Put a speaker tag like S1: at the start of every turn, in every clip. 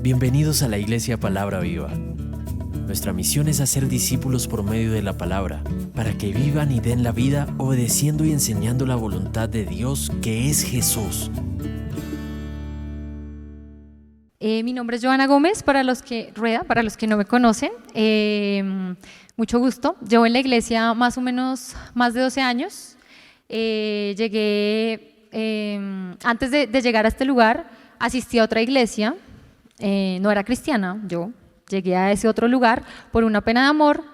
S1: Bienvenidos a la Iglesia Palabra Viva. Nuestra misión es hacer discípulos por medio de la palabra, para que vivan y den la vida obedeciendo y enseñando la voluntad de Dios, que es Jesús.
S2: Mi nombre es Joana Gómez, para los que no me conocen. Mucho gusto. Llevo en la iglesia más o menos más de 12 años. Llegué, antes de llegar a este lugar, asistí a otra iglesia. No era cristiana, yo llegué a ese otro lugar por una pena de amor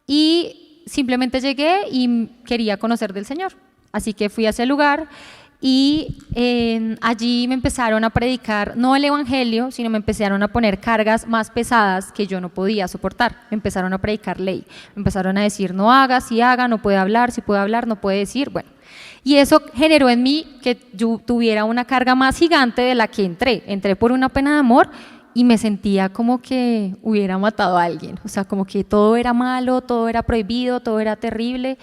S2: y simplemente llegué y quería conocer del Señor. Así que fui a ese lugar y allí me empezaron a predicar, no el evangelio, sino me empezaron a poner cargas más pesadas que yo no podía soportar. Me empezaron a predicar ley, me empezaron a decir no haga, si haga, no puede hablar, si puede hablar, no puede decir, bueno. Y eso generó en mí que yo tuviera una carga más gigante de la que entré por una pena de amor y me sentía como que hubiera matado a alguien, o sea, como que todo era malo, todo era prohibido, todo era terrible.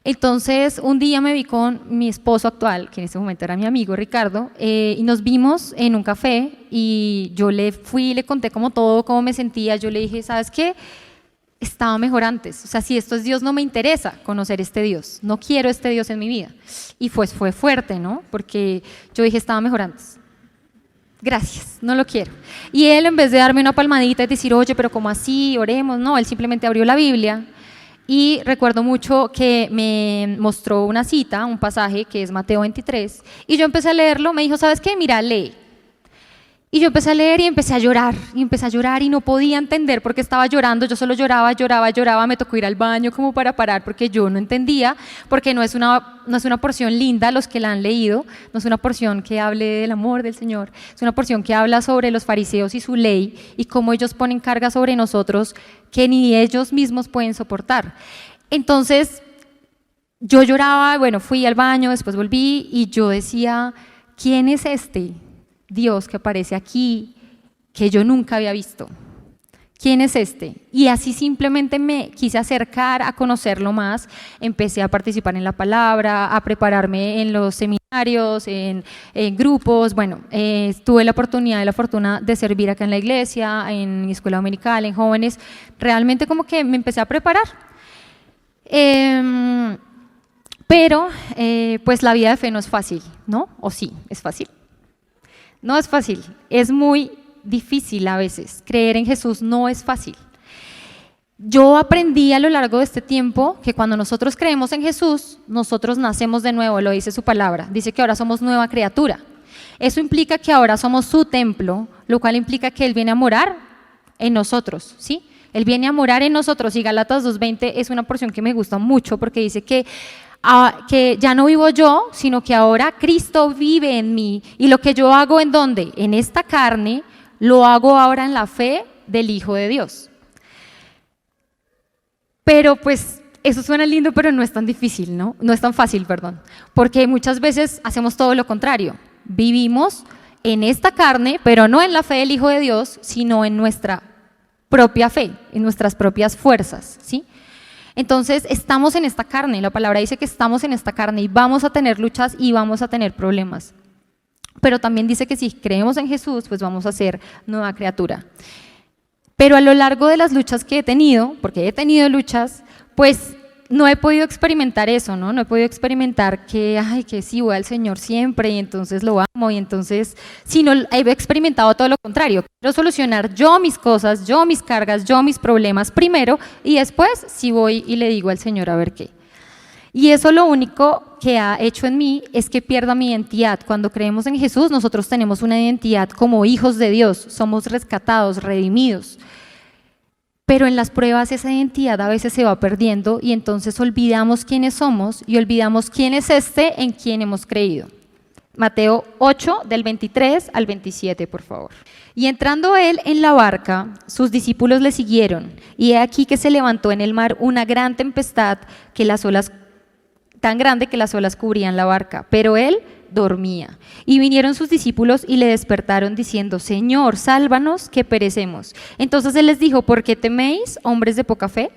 S2: Entonces un día me vi con mi esposo actual, que en ese momento era mi amigo Ricardo, y nos vimos en un café y yo le conté como todo, cómo me sentía. Yo le dije, ¿sabes qué? Estaba mejor antes, o sea, si esto es Dios, no me interesa conocer este Dios, no quiero este Dios en mi vida. Y pues fue fuerte, ¿no? Porque yo dije, estaba mejor antes. Gracias, no lo quiero. Y él, en vez de darme una palmadita y decir, oye, pero ¿cómo así? Oremos, no, él simplemente abrió la Biblia. Y recuerdo mucho que me mostró una cita, un pasaje que es Mateo 23, y yo empecé a leerlo. Me dijo, ¿sabes qué? Mira, lee. Y yo empecé a leer y empecé a llorar y no podía entender por qué estaba llorando. Yo solo lloraba, me tocó ir al baño como para parar porque yo no entendía, porque no es una porción linda. Los que la han leído, no es una porción que hable del amor del Señor, es una porción que habla sobre los fariseos y su ley y cómo ellos ponen carga sobre nosotros que ni ellos mismos pueden soportar. Entonces yo lloraba, bueno, fui al baño, después volví y yo decía, ¿quién es este Dios que aparece aquí, que yo nunca había visto? ¿Quién es este? Y así simplemente me quise acercar a conocerlo más. Empecé a participar en la palabra, a prepararme en los seminarios, en grupos. Bueno, tuve la oportunidad y la fortuna de servir acá en la iglesia, en mi escuela dominical, en jóvenes. Realmente como que me empecé a preparar. Pero pues la vida de fe no es fácil, ¿no? ¿O sí? ¿Es fácil? No es fácil, es muy difícil a veces. Creer en Jesús no es fácil. Yo aprendí a lo largo de este tiempo que cuando nosotros creemos en Jesús, nosotros nacemos de nuevo, lo dice su palabra. Dice que ahora somos nueva criatura. Eso implica que ahora somos su templo, lo cual implica que Él viene a morar en nosotros, ¿sí? Él viene a morar en nosotros y Gálatas 2:20 es una porción que me gusta mucho porque dice que ya no vivo yo, sino que ahora Cristo vive en mí y lo que yo hago ¿en dónde? En esta carne, lo hago ahora en la fe del Hijo de Dios. Pero pues eso suena lindo, pero no es tan difícil, ¿no? No es tan fácil, perdón, porque muchas veces hacemos todo lo contrario. Vivimos en esta carne, pero no en la fe del Hijo de Dios, sino en nuestra propia fe, en nuestras propias fuerzas, ¿sí? Entonces estamos en esta carne, la palabra dice que estamos en esta carne y vamos a tener luchas y vamos a tener problemas. Pero también dice que si creemos en Jesús, pues vamos a ser nueva criatura. Pero a lo largo de las luchas que he tenido, porque he tenido luchas, pues no he podido experimentar eso, ¿no? No he podido experimentar que sí, voy al Señor siempre y entonces lo amo y entonces, sino he experimentado todo lo contrario. Quiero solucionar yo mis cosas, yo mis cargas, yo mis problemas primero y después sí voy y le digo al Señor a ver qué. Y eso lo único que ha hecho en mí es que pierda mi identidad. Cuando creemos en Jesús, nosotros tenemos una identidad como hijos de Dios, somos rescatados, redimidos. Pero en las pruebas esa identidad a veces se va perdiendo y entonces olvidamos quiénes somos y olvidamos quién es este en quien hemos creído. Mateo 8, del 23 al 27, por favor. Y entrando él en la barca, sus discípulos le siguieron, y he aquí que se levantó en el mar una gran tempestad, tan grande que las olas cubrían la barca, pero él dormía. Y vinieron sus discípulos y le despertaron diciendo, Señor, sálvanos que perecemos. Entonces él les dijo, ¿por qué teméis, hombres de poca fe?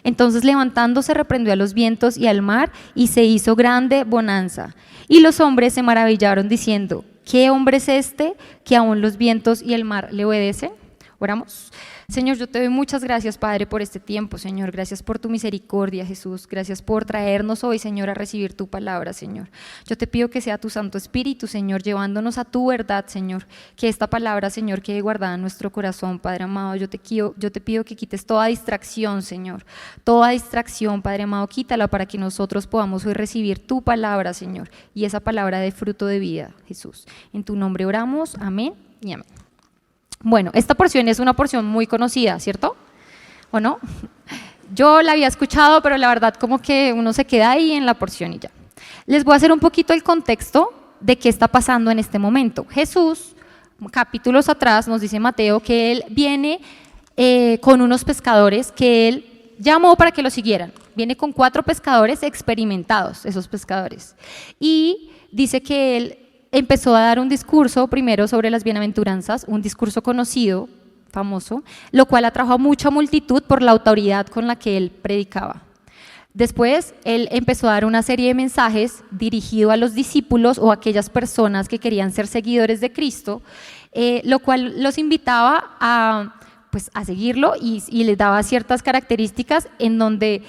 S2: Entonces levantándose reprendió a los vientos y al mar y se hizo grande bonanza. Y los hombres se maravillaron diciendo, ¿Qué hombre es este que aún los vientos y el mar le obedecen? Oramos. Señor, yo te doy muchas gracias, Padre, por este tiempo, Señor. Gracias por tu misericordia, Jesús. Gracias por traernos hoy, Señor, a recibir tu palabra, Señor. Yo te pido que sea tu Santo Espíritu, Señor, llevándonos a tu verdad, Señor. Que esta palabra, Señor, quede guardada en nuestro corazón, Padre amado. Yo te pido que quites toda distracción, Señor. Toda distracción, Padre amado, quítala para que nosotros podamos hoy recibir tu palabra, Señor. Y esa palabra de fruto de vida, Jesús. En tu nombre oramos. Amén y amén. Bueno, esta porción es una porción muy conocida, ¿cierto? ¿O no? Yo la había escuchado, pero la verdad como que uno se queda ahí en la porción y ya. Les voy a hacer un poquito el contexto de qué está pasando en este momento. Jesús, capítulos atrás, nos dice Mateo que él viene con unos pescadores que él llamó para que lo siguieran. Viene con 4 pescadores experimentados, esos pescadores. Y dice que él empezó a dar un discurso primero sobre las bienaventuranzas, un discurso conocido, famoso, lo cual atrajo a mucha multitud por la autoridad con la que él predicaba. Después, él empezó a dar una serie de mensajes dirigidos a los discípulos o a aquellas personas que querían ser seguidores de Cristo, lo cual los invitaba a seguirlo y les daba ciertas características en donde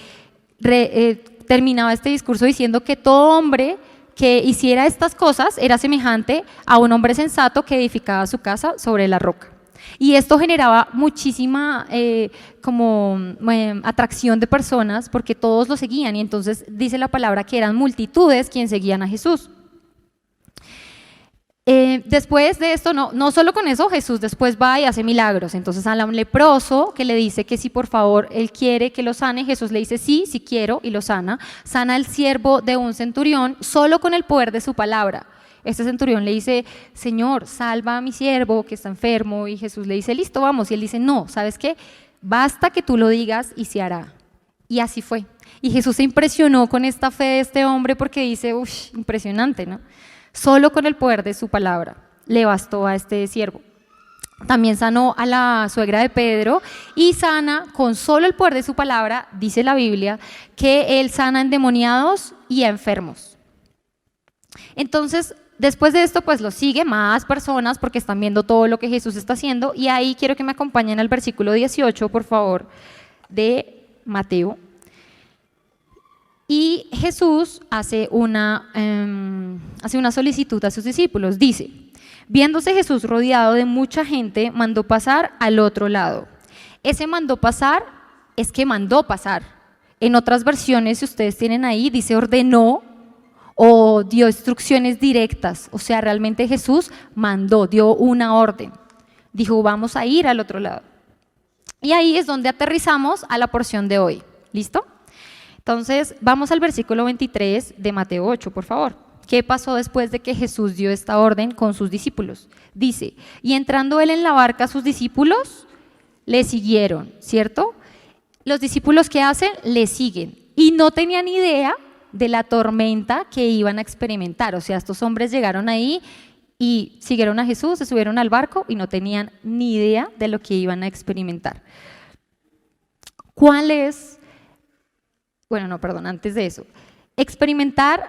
S2: terminaba este discurso diciendo que todo hombre que hiciera estas cosas era semejante a un hombre sensato que edificaba su casa sobre la roca. Y esto generaba muchísima atracción de personas porque todos lo seguían y entonces dice la palabra que eran multitudes quienes seguían a Jesús. Después de esto, no solo con eso, Jesús después va y hace milagros. Entonces a un leproso que le dice que si por favor él quiere que lo sane, Jesús le dice sí quiero y lo sana. Sana al siervo de un centurión solo con el poder de su palabra. Este centurión le dice, Señor, salva a mi siervo que está enfermo, y Jesús le dice, listo, vamos. Y él dice, no, ¿sabes qué? Basta que tú lo digas y se hará. Y así fue. Y Jesús se impresionó con esta fe de este hombre porque dice, uff, impresionante, ¿no? Solo con el poder de su palabra le bastó a este siervo. También sanó a la suegra de Pedro y sana con solo el poder de su palabra, dice la Biblia, que él sana a endemoniados y a enfermos. Entonces, después de esto, pues lo sigue más personas porque están viendo todo lo que Jesús está haciendo, y ahí quiero que me acompañen al versículo 18, por favor, de Mateo. Y Jesús hace una solicitud a sus discípulos. Dice, viéndose Jesús rodeado de mucha gente, mandó pasar al otro lado. Ese mandó pasar es que mandó pasar. En otras versiones, si ustedes tienen ahí, dice ordenó o dio instrucciones directas. O sea, realmente Jesús mandó, dio una orden. Dijo, vamos a ir al otro lado. Y ahí es donde aterrizamos a la porción de hoy. ¿Listo? Entonces, vamos al versículo 23 de Mateo 8, por favor. ¿Qué pasó después de que Jesús dio esta orden con sus discípulos? Dice, y entrando él en la barca, sus discípulos le siguieron, ¿cierto? Los discípulos, ¿qué hacen? Le siguen. Y no tenían idea de la tormenta que iban a experimentar. O sea, estos hombres llegaron ahí y siguieron a Jesús, se subieron al barco y no tenían ni idea de lo que iban a experimentar. Antes de eso, experimentar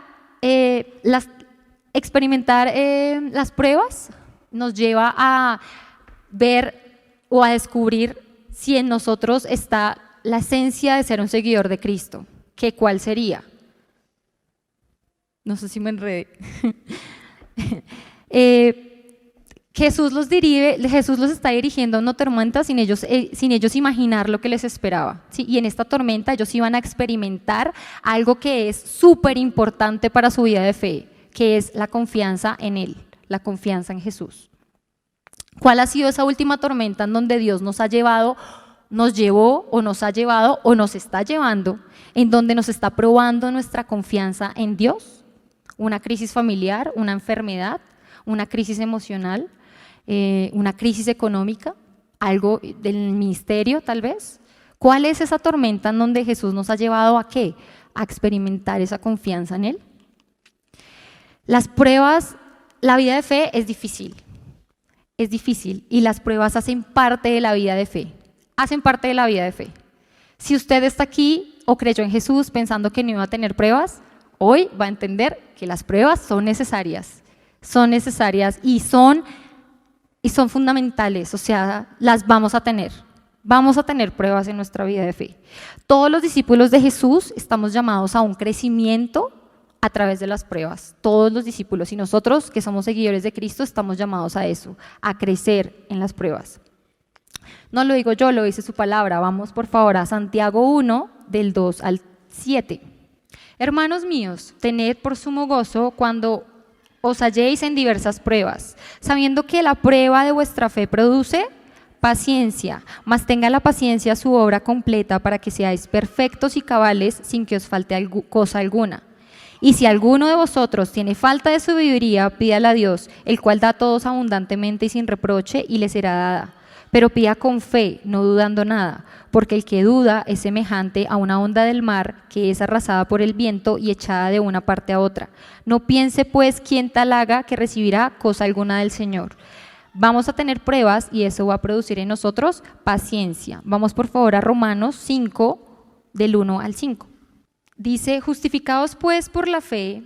S2: las pruebas nos lleva a ver o a descubrir si en nosotros está la esencia de ser un seguidor de Cristo. ¿Cuál sería? No sé si me enredé. Jesús los está dirigiendo a una tormenta sin ellos imaginar lo que les esperaba, ¿sí? Y en esta tormenta ellos iban a experimentar algo que es súper importante para su vida de fe, que es la confianza en Él, la confianza en Jesús. ¿Cuál ha sido esa última tormenta en donde Dios nos llevó o nos ha llevado o nos está llevando, en donde nos está probando nuestra confianza en Dios? Una crisis familiar, una enfermedad, una crisis emocional, una crisis económica, algo del ministerio tal vez. ¿Cuál es esa tormenta en donde Jesús nos ha llevado a qué? A experimentar esa confianza en Él. Las pruebas, la vida de fe es difícil y las pruebas hacen parte de la vida de fe, Si usted está aquí o creyó en Jesús pensando que no iba a tener pruebas, hoy va a entender que las pruebas son necesarias. son necesarias y son fundamentales, o sea, las vamos a tener. Vamos a tener pruebas en nuestra vida de fe. Todos los discípulos de Jesús estamos llamados a un crecimiento a través de las pruebas. Todos los discípulos y nosotros que somos seguidores de Cristo estamos llamados a eso, a crecer en las pruebas. No lo digo yo, lo dice su palabra. Vamos por favor a Santiago 1, del 2 al 7. Hermanos míos, tened por sumo gozo cuando os halléis en diversas pruebas, sabiendo que la prueba de vuestra fe produce paciencia, mas tenga la paciencia su obra completa para que seáis perfectos y cabales sin que os falte cosa alguna. Y si alguno de vosotros tiene falta de sabiduría, pídala a Dios, el cual da a todos abundantemente y sin reproche, y le será dada. Pero pida con fe, no dudando nada, porque el que duda es semejante a una onda del mar que es arrasada por el viento y echada de una parte a otra. No piense pues quien tal haga que recibirá cosa alguna del Señor. Vamos a tener pruebas y eso va a producir en nosotros paciencia. Vamos por favor a Romanos 5, del 1 al 5. Dice, justificados pues por la fe,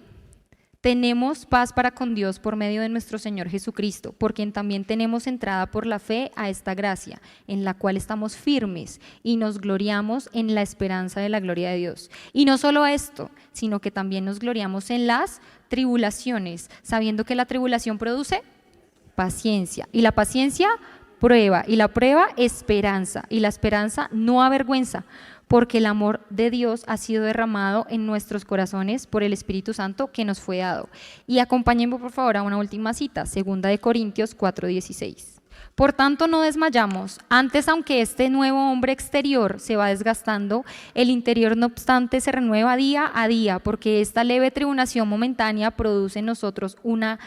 S2: tenemos paz para con Dios por medio de nuestro Señor Jesucristo, por quien también tenemos entrada por la fe a esta gracia, en la cual estamos firmes y nos gloriamos en la esperanza de la gloria de Dios. Y no solo esto, sino que también nos gloriamos en las tribulaciones, sabiendo que la tribulación produce paciencia, y la paciencia prueba, y la prueba esperanza, y la esperanza no avergüenza, porque el amor de Dios ha sido derramado en nuestros corazones por el Espíritu Santo que nos fue dado. Y acompáñenme por favor a una última cita, 2 Corintios 4:16. Por tanto no desmayamos, antes aunque este nuevo hombre exterior se va desgastando, el interior no obstante se renueva día a día, porque esta leve tribulación momentánea produce en nosotros una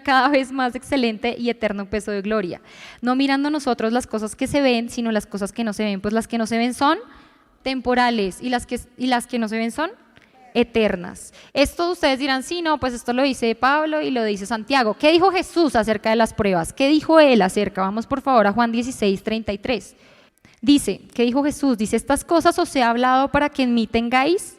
S2: cada vez más excelente y eterno peso de gloria. No mirando nosotros las cosas que se ven, sino las cosas que no se ven, pues las que no se ven son temporales y las que no se ven son eternas. Esto ustedes dirán, sí, no, pues esto lo dice Pablo y lo dice Santiago. ¿Qué dijo Jesús acerca de las pruebas? ¿Qué dijo él acerca? Vamos por favor a Juan 16:33. Dice, ¿qué dijo Jesús? Dice, estas cosas os he hablado para que en mí tengáis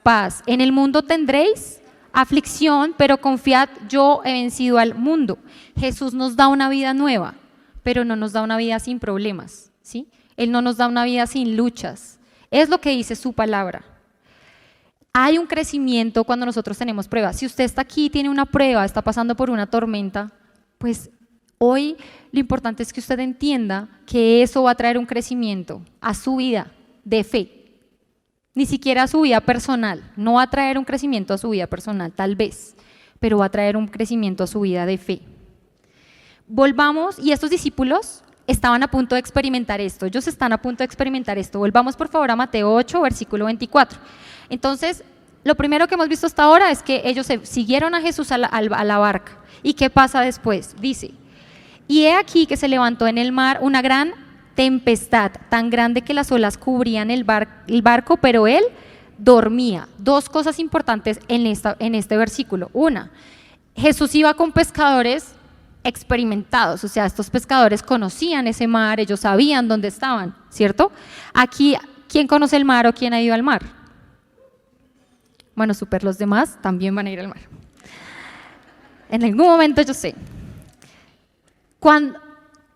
S2: paz. En el mundo tendréis aflicción, pero confiad, yo he vencido al mundo. Jesús nos da una vida nueva, pero no nos da una vida sin problemas, ¿sí? Él no nos da una vida sin luchas. Es lo que dice su palabra. Hay un crecimiento cuando nosotros tenemos pruebas. Si usted está aquí, tiene una prueba, está pasando por una tormenta, pues hoy lo importante es que usted entienda que eso va a traer un crecimiento a su vida de fe. Ni siquiera a su vida personal, no va a traer un crecimiento a su vida personal, tal vez, pero va a traer un crecimiento a su vida de fe. Volvamos, y estos discípulos estaban a punto de experimentar esto, ellos están a punto de experimentar esto. Volvamos por favor a Mateo 8, versículo 24. Entonces, lo primero que hemos visto hasta ahora es que ellos siguieron a Jesús a la barca. ¿Y qué pasa después? Dice, y he aquí que se levantó en el mar una gran tempestad, tan grande que las olas cubrían el barco, pero él dormía. Dos cosas importantes en este versículo. Una, Jesús iba con pescadores experimentados, o sea, estos pescadores conocían ese mar, ellos sabían dónde estaban, ¿cierto? Aquí, ¿quién conoce el mar o quién ha ido al mar? Bueno, súper, los demás también van a ir al mar. En algún momento yo sé.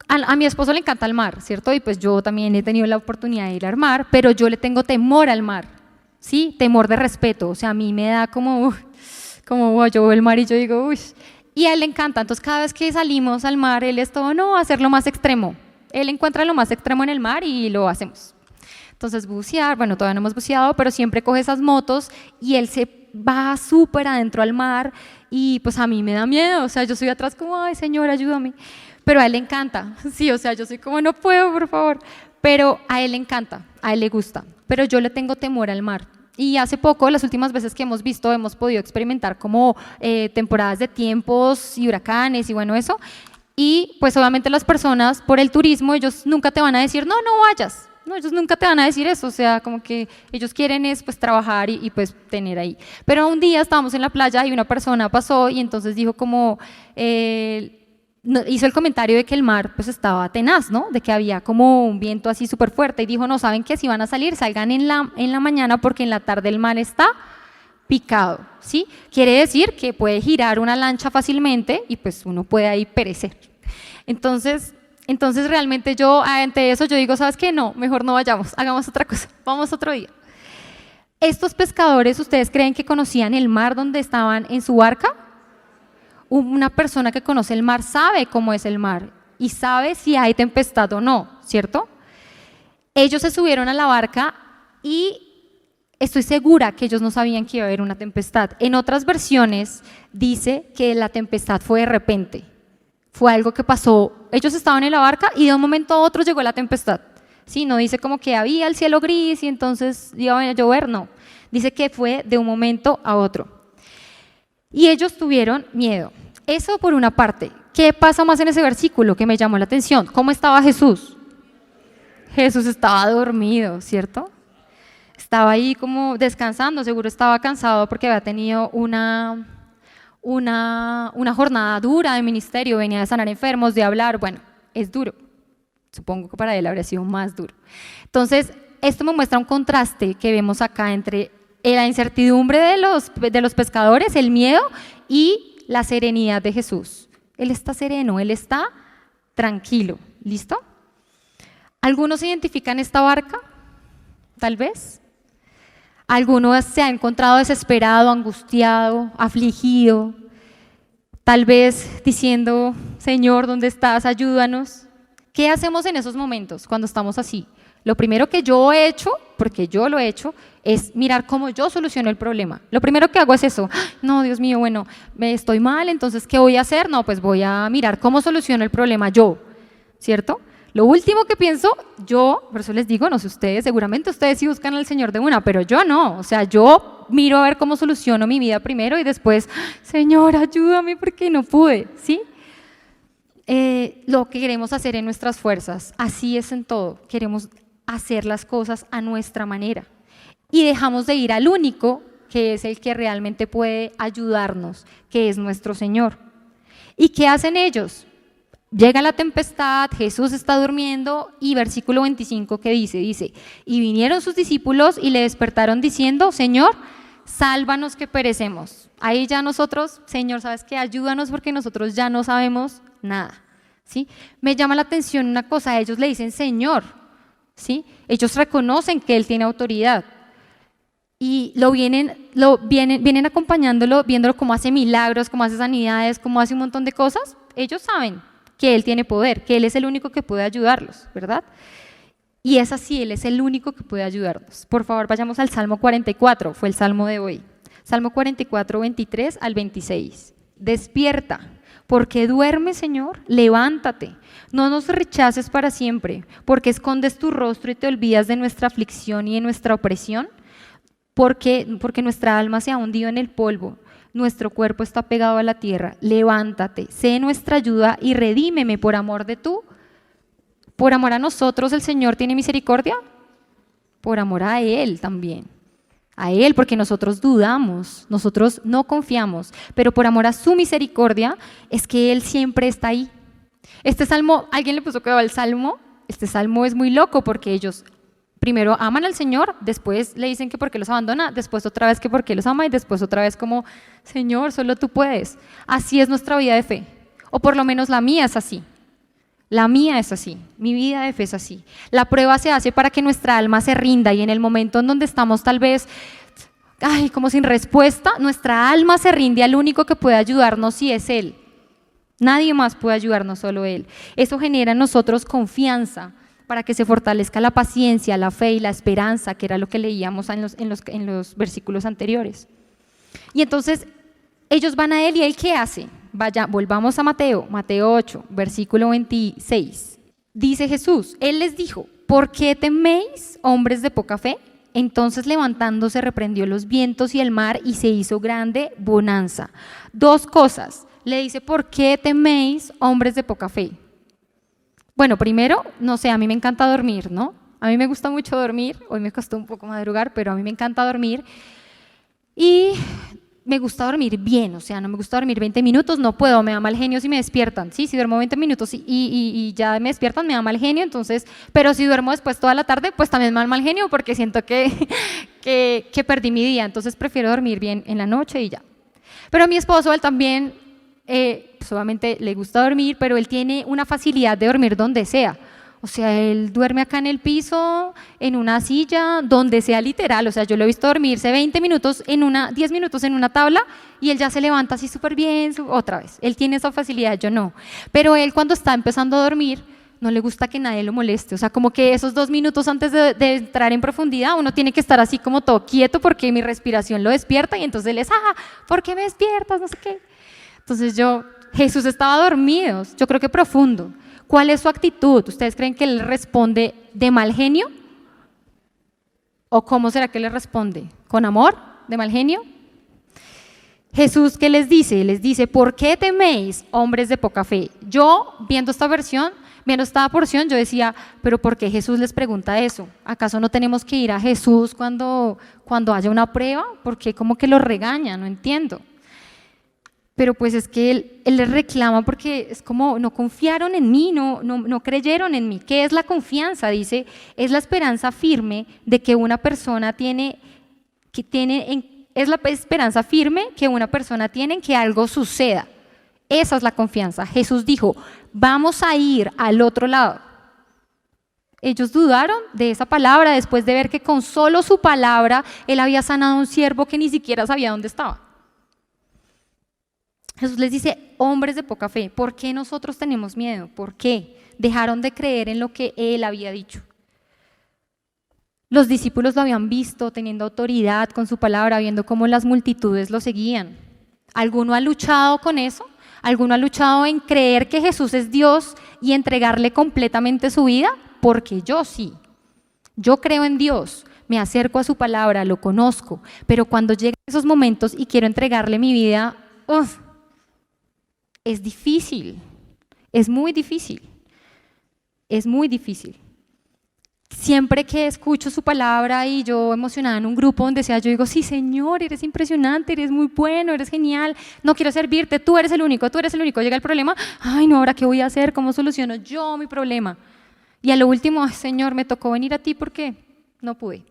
S2: A mi esposo le encanta el mar, ¿cierto? Y pues yo también he tenido la oportunidad de ir al mar, pero yo le tengo temor al mar, ¿sí? Temor de respeto, o sea, a mí me da como yo veo el mar y yo digo, uy. Y a él le encanta, entonces cada vez que salimos al mar, él es todo, no, hacer lo más extremo. Él encuentra lo más extremo en el mar y lo hacemos. Entonces bucear, bueno, todavía no hemos buceado, pero siempre coge esas motos y él se va súper adentro al mar y pues a mí me da miedo, o sea, yo soy atrás como, ay, Señor, ayúdame. Pero a él le encanta, sí, o sea, yo soy como, no puedo, por favor. Pero a él le encanta, a él le gusta, pero yo le tengo temor al mar. Y hace poco, las últimas veces que hemos visto, hemos podido experimentar como temporadas de tiempos y huracanes y bueno, eso. Y pues obviamente las personas, por el turismo, ellos nunca te van a decir, no, no vayas. No, ellos nunca te van a decir eso, o sea, como que ellos quieren es pues trabajar y pues tener ahí. Pero un día estábamos en la playa y una persona pasó y entonces dijo como, hizo el comentario de que el mar pues estaba tenaz, ¿no? De que había como un viento así súper fuerte y dijo, no, ¿saben qué? Si van a salir, salgan en la mañana porque en la tarde el mar está picado, ¿sí? Quiere decir que puede girar una lancha fácilmente y pues uno puede ahí perecer. Entonces realmente yo, ante eso, yo digo, ¿sabes qué? No, mejor no vayamos, hagamos otra cosa, vamos otro día. Estos pescadores, ¿ustedes creen que conocían el mar donde estaban en su barca? Una persona que conoce el mar sabe cómo es el mar y sabe si hay tempestad o no, ¿cierto? Ellos se subieron a la barca y estoy segura que ellos no sabían que iba a haber una tempestad. En otras versiones dice que la tempestad fue de repente. Fue algo que pasó, ellos estaban en la barca y de un momento a otro llegó la tempestad. Sí, no dice como que había el cielo gris y entonces iba a llover, no. Dice que fue de un momento a otro. Y ellos tuvieron miedo. Eso por una parte. ¿Qué pasa más en ese versículo que me llamó la atención? ¿Cómo estaba Jesús? Jesús estaba dormido, ¿cierto? Estaba ahí como descansando, seguro estaba cansado porque había tenido una jornada dura de ministerio, venía de sanar enfermos, de hablar, bueno, es duro. Supongo que para él habría sido más duro. Entonces, esto me muestra un contraste que vemos acá entre la incertidumbre de los pescadores, el miedo y la serenidad de Jesús. Él está sereno, Él está tranquilo. ¿Listo? ¿Algunos identifican esta barca? Tal vez. ¿Algunos se ha encontrado desesperado, angustiado, afligido? Tal vez diciendo, Señor, ¿dónde estás? Ayúdanos. ¿Qué hacemos en esos momentos cuando estamos así? Lo primero que yo he hecho, porque yo lo he hecho, es mirar cómo yo soluciono el problema. Lo primero que hago es eso. No, Dios mío, bueno, me estoy mal, entonces, ¿qué voy a hacer? No, pues voy a mirar cómo soluciono el problema yo, ¿cierto? Lo último que pienso, yo, por eso les digo, no sé ustedes, seguramente ustedes sí buscan al Señor de una, pero yo no. O sea, yo miro a ver cómo soluciono mi vida primero y después, Señor, ayúdame porque no pude, ¿sí? Lo que queremos hacer en nuestras fuerzas, así es en todo, queremos hacer las cosas a nuestra manera y dejamos de ir al único que es el que realmente puede ayudarnos, que es nuestro Señor. ¿Y qué hacen ellos? Llega la tempestad, Jesús está durmiendo y versículo 25 ¿qué dice? Dice, y vinieron sus discípulos y le despertaron diciendo, Señor, sálvanos que perecemos. Ahí ya nosotros, Señor, ¿sabes qué? Ayúdanos porque nosotros ya no sabemos nada, ¿sí? Me llama la atención una cosa, ellos le dicen Señor, ¿sí? Ellos reconocen que Él tiene autoridad y vienen acompañándolo, viéndolo cómo hace milagros, cómo hace sanidades, cómo hace un montón de cosas. Ellos saben que Él tiene poder, que Él es el único que puede ayudarlos, ¿verdad? Y es así, Él es el único que puede ayudarnos. Por favor, vayamos al Salmo 44, fue el Salmo de hoy. Salmo 44, 23 al 26. Despierta, porque duermes, Señor, levántate. No nos rechaces para siempre, porque escondes tu rostro y te olvidas de nuestra aflicción y de nuestra opresión, porque nuestra alma se ha hundido en el polvo, nuestro cuerpo está pegado a la tierra. Levántate, sé nuestra ayuda y redímeme por amor de tú. Por amor a nosotros el Señor tiene misericordia, por amor a Él también. A Él, porque nosotros dudamos, nosotros no confiamos, pero por amor a su misericordia es que Él siempre está ahí. Este salmo, ¿alguien le puso cuidado al salmo? Este salmo es muy loco porque ellos primero aman al Señor, después le dicen que porque los abandona, después otra vez que porque los ama y después otra vez como, Señor, solo tú puedes. Así es nuestra vida de fe, o por lo menos la mía es así. La mía es así, mi vida de fe es así. La prueba se hace para que nuestra alma se rinda y en el momento en donde estamos tal vez, como sin respuesta, nuestra alma se rinde al único que puede ayudarnos y es Él. Nadie más puede ayudarnos, solo Él. Eso genera en nosotros confianza para que se fortalezca la paciencia, la fe y la esperanza, que era lo que leíamos en los versículos anteriores. Y entonces ellos van a Él y Él ¿qué hace? Volvamos a Mateo 8, versículo 26. Dice Jesús, Él les dijo, ¿por qué teméis, hombres de poca fe? Entonces levantándose reprendió los vientos y el mar y se hizo grande bonanza. Dos cosas, le dice, ¿por qué teméis, hombres de poca fe? Bueno, primero, no sé, a mí me encanta dormir, ¿no? A mí me gusta mucho dormir, hoy me costó un poco madrugar, pero a mí me encanta dormir. Y me gusta dormir bien, o sea, no me gusta dormir 20 minutos, no puedo, me da mal genio si me despiertan, ¿sí? Si duermo 20 minutos y ya me despiertan, me da mal genio, entonces, pero si duermo después toda la tarde, pues también me da mal genio porque siento que perdí mi día, entonces prefiero dormir bien en la noche y ya. Pero a mi esposo, él también, pues obviamente le gusta dormir, pero él tiene una facilidad de dormir donde sea. O sea, él duerme acá en el piso, en una silla, donde sea literal. O sea, yo lo he visto dormirse 10 minutos en una tabla y él ya se levanta así súper bien, otra vez. Él tiene esa facilidad, yo no. Pero él cuando está empezando a dormir, no le gusta que nadie lo moleste. O sea, como que esos 2 minutos antes de entrar en profundidad, uno tiene que estar así como todo quieto porque mi respiración lo despierta y entonces él es, ¿por qué me despiertas? No sé qué. Entonces Jesús estaba dormido, yo creo que profundo. ¿Cuál es su actitud? ¿Ustedes creen que él responde de mal genio? ¿O cómo será que le responde? ¿Con amor? ¿De mal genio? Jesús, ¿qué les dice? Les dice, ¿por qué teméis, hombres de poca fe? Yo, viendo esta porción, yo decía, ¿pero por qué Jesús les pregunta eso? ¿Acaso no tenemos que ir a Jesús cuando haya una prueba? ¿Por qué como que lo regaña? No entiendo. Pero pues es que él les reclama porque es como no confiaron en mí, no creyeron en mí. ¿Qué es la confianza? Dice, es la esperanza firme de que una persona es la esperanza firme que una persona tiene en que algo suceda. Esa es la confianza. Jesús dijo, vamos a ir al otro lado. Ellos dudaron de esa palabra después de ver que con solo su palabra él había sanado a un siervo que ni siquiera sabía dónde estaba. Jesús les dice, hombres de poca fe, ¿por qué nosotros tenemos miedo? ¿Por qué? Dejaron de creer en lo que Él había dicho. Los discípulos lo habían visto teniendo autoridad con su palabra, viendo cómo las multitudes lo seguían. ¿Alguno ha luchado con eso? ¿Alguno ha luchado en creer que Jesús es Dios y entregarle completamente su vida? Porque yo sí. Yo creo en Dios, me acerco a su palabra, lo conozco, pero cuando llegan esos momentos y quiero entregarle mi vida, es difícil, es muy difícil, es muy difícil. Siempre que escucho su palabra y yo emocionada en un grupo donde sea, yo digo, sí Señor, eres impresionante, eres muy bueno, eres genial, no quiero servirte, tú eres el único. Llega el problema, ay no, ¿ahora qué voy a hacer? ¿Cómo soluciono yo mi problema? Y a lo último, Señor, me tocó venir a ti porque no pude.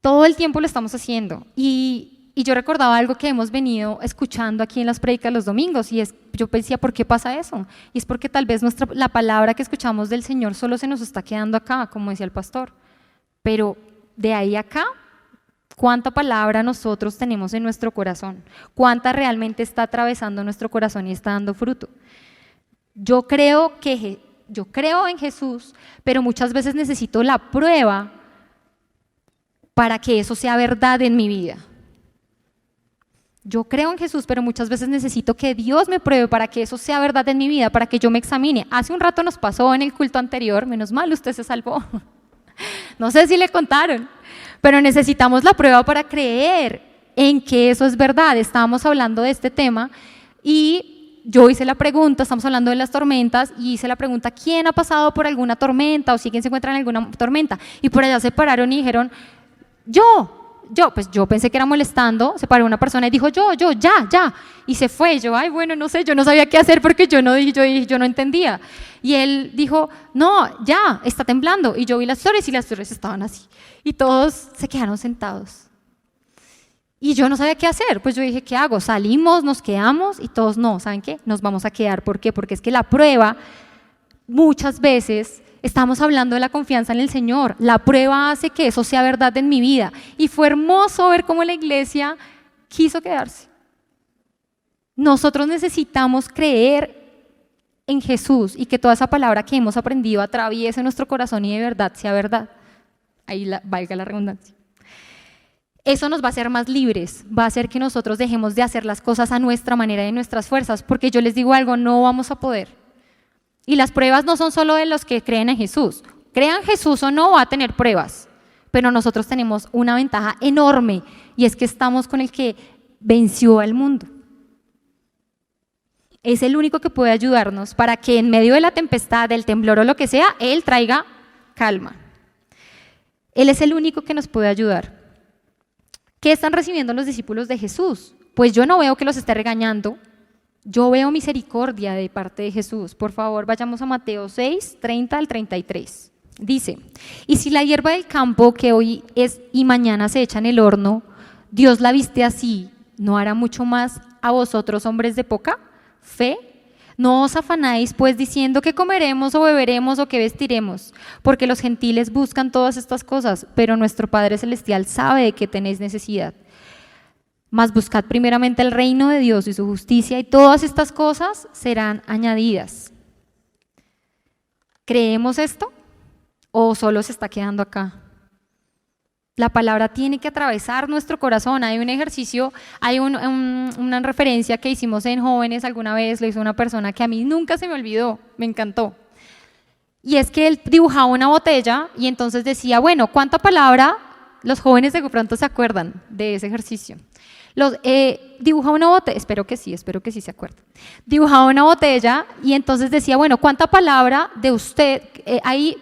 S2: Todo el tiempo lo estamos haciendo y yo recordaba algo que hemos venido escuchando aquí en las prédicas los domingos y yo decía, ¿por qué pasa eso? Y es porque tal vez la palabra que escuchamos del Señor solo se nos está quedando acá, como decía el pastor. Pero de ahí a acá, ¿cuánta palabra nosotros tenemos en nuestro corazón? ¿Cuánta realmente está atravesando nuestro corazón y está dando fruto? Yo creo en Jesús, pero muchas veces necesito la prueba para que eso sea verdad en mi vida. Yo creo en Jesús, pero muchas veces necesito que Dios me pruebe para que eso sea verdad en mi vida, para que yo me examine. Hace un rato nos pasó en el culto anterior, menos mal usted se salvó. No sé si le contaron, pero necesitamos la prueba para creer en que eso es verdad. Estábamos hablando de este tema y yo hice la pregunta, estamos hablando de las tormentas, y hice la pregunta, ¿quién ha pasado por alguna tormenta o si quién se encuentra en alguna tormenta? Y por allá se pararon y dijeron, yo pensé que era molestando, se paró una persona y dijo, ya, y se fue. Yo, bueno, no sé, yo no sabía qué hacer porque yo no entendía. Y él dijo, no, ya, está temblando. Y yo vi las flores y las flores estaban así. Y todos se quedaron sentados. Y yo no sabía qué hacer, pues yo dije, ¿qué hago? Salimos, nos quedamos, y todos no, ¿saben qué? Nos vamos a quedar. ¿Por qué? Porque es que la prueba, muchas veces, estamos hablando de la confianza en el Señor. La prueba hace que eso sea verdad en mi vida. Y fue hermoso ver cómo la iglesia quiso quedarse. Nosotros necesitamos creer en Jesús y que toda esa palabra que hemos aprendido atraviese nuestro corazón y de verdad sea verdad. Ahí valga la redundancia. Eso nos va a hacer más libres, va a hacer que nosotros dejemos de hacer las cosas a nuestra manera y en nuestras fuerzas, porque yo les digo algo, no vamos a poder. Y las pruebas no son solo de los que creen en Jesús. Crean Jesús o no, va a tener pruebas. Pero nosotros tenemos una ventaja enorme y es que estamos con el que venció al mundo. Es el único que puede ayudarnos para que en medio de la tempestad, del temblor o lo que sea, Él traiga calma. Él es el único que nos puede ayudar. ¿Qué están recibiendo los discípulos de Jesús? Pues yo no veo que los esté regañando, yo veo misericordia de parte de Jesús. Por favor, vayamos a Mateo 6, 30 al 33. Dice, y si la hierba del campo que hoy es y mañana se echa en el horno, Dios la viste así, ¿no hará mucho más a vosotros, hombres de poca fe? No os afanáis pues diciendo que comeremos o beberemos o que vestiremos, porque los gentiles buscan todas estas cosas, pero nuestro Padre Celestial sabe de qué tenéis necesidad. Mas buscad primeramente el reino de Dios y su justicia, y todas estas cosas serán añadidas. ¿Creemos esto o solo se está quedando acá? La palabra tiene que atravesar nuestro corazón. Hay un ejercicio, hay una referencia que hicimos en jóvenes alguna vez, lo hizo una persona que a mí nunca se me olvidó, me encantó. Y es que él dibujaba una botella y entonces decía, bueno, ¿cuánta palabra? Los jóvenes de pronto se acuerdan de ese ejercicio. Dibujaba una botella, espero que sí se acuerdan. Dibujaba una botella y entonces decía, bueno, ¿cuánta palabra de usted ahí?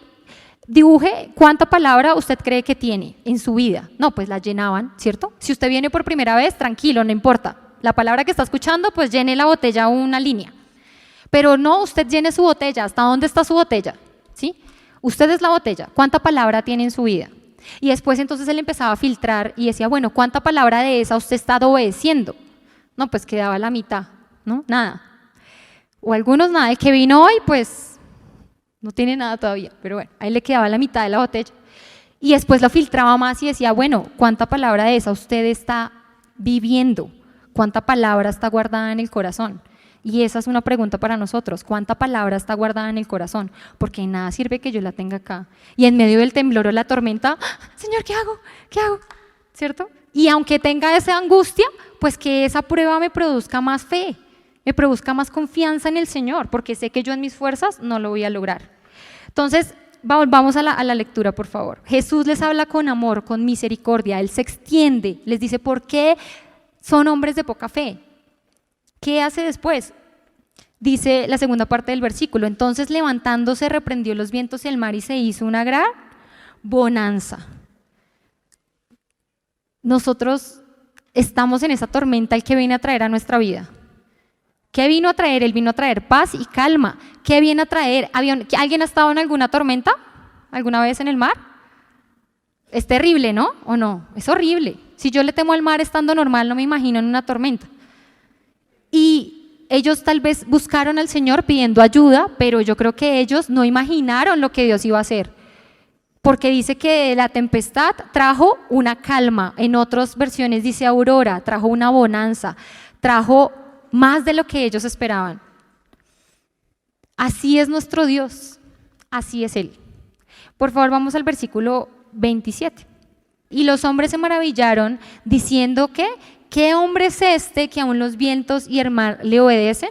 S2: Dibuje cuánta palabra usted cree que tiene en su vida. No, pues la llenaban, ¿cierto? Si usted viene por primera vez, tranquilo, no importa. La palabra que está escuchando, pues llene la botella una línea. Pero no, usted llene su botella. ¿Hasta dónde está su botella? ¿Sí? Usted es la botella. ¿Cuánta palabra tiene en su vida? Y después entonces él empezaba a filtrar y decía, bueno, ¿cuánta palabra de esa usted está obedeciendo? No, pues quedaba la mitad, ¿no? Nada. O algunos nada. El que vino hoy, pues no tiene nada todavía, pero bueno, ahí le quedaba la mitad de la botella. Y después lo filtraba más y decía, bueno, ¿cuánta palabra de esa usted está viviendo? ¿Cuánta palabra está guardada en el corazón? Y esa es una pregunta para nosotros, ¿cuánta palabra está guardada en el corazón? Porque nada sirve que yo la tenga acá. Y en medio del temblor o la tormenta, Señor, ¿qué hago? ¿Qué hago? ¿Cierto? Y aunque tenga esa angustia, pues que esa prueba me produzca más fe, me produzca más confianza en el Señor, porque sé que yo en mis fuerzas no lo voy a lograr. Entonces, vamos a la lectura, por favor. Jesús les habla con amor, con misericordia, Él se extiende, les dice, ¿por qué son hombres de poca fe? ¿Qué hace después? Dice la segunda parte del versículo, entonces levantándose reprendió los vientos y el mar y se hizo una gran bonanza. Nosotros estamos en esa tormenta, el que viene a traer a nuestra vida. ¿Qué vino a traer? Él vino a traer paz y calma. ¿Qué viene a traer? ¿Alguien ha estado en alguna tormenta alguna vez en el mar? Es terrible, ¿no? ¿O no? Es horrible. Si yo le temo al mar estando normal, no me imagino en una tormenta. Y ellos tal vez buscaron al Señor pidiendo ayuda, pero yo creo que ellos no imaginaron lo que Dios iba a hacer. Porque dice que la tempestad trajo una calma. En otras versiones dice aurora, trajo una bonanza, trajo más de lo que ellos esperaban. Así es nuestro Dios, así es Él. Por favor, vamos al versículo 27. Y los hombres se maravillaron diciendo que, ¿qué hombre es este que aún los vientos y el mar le obedecen?